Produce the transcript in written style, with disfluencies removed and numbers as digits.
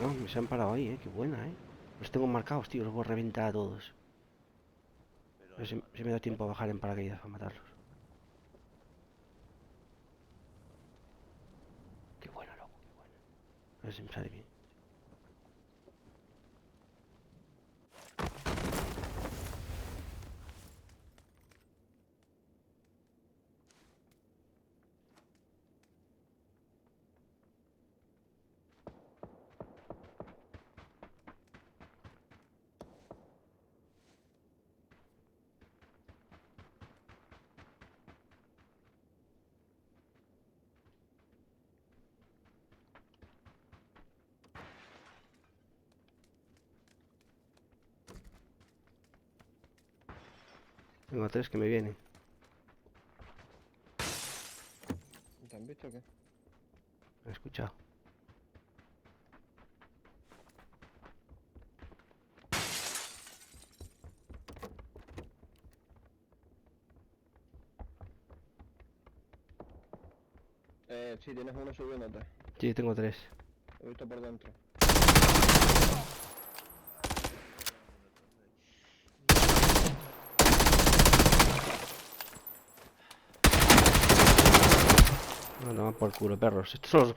No, me se han parado ahí, qué buena, Los tengo marcados, tío, los voy a reventar a todos. Pero A ver ahí si me da tiempo a bajar en paracaídas para matarlos. Qué buena, loco, qué buena. A ver si me sale bien. Tengo tres que me vienen. ¿Te han visto o qué? Me he escuchado. Sí, tienes uno subiéndote. Sí, tengo tres. Lo he visto por dentro. No, toma por culo, perros. Estos son los que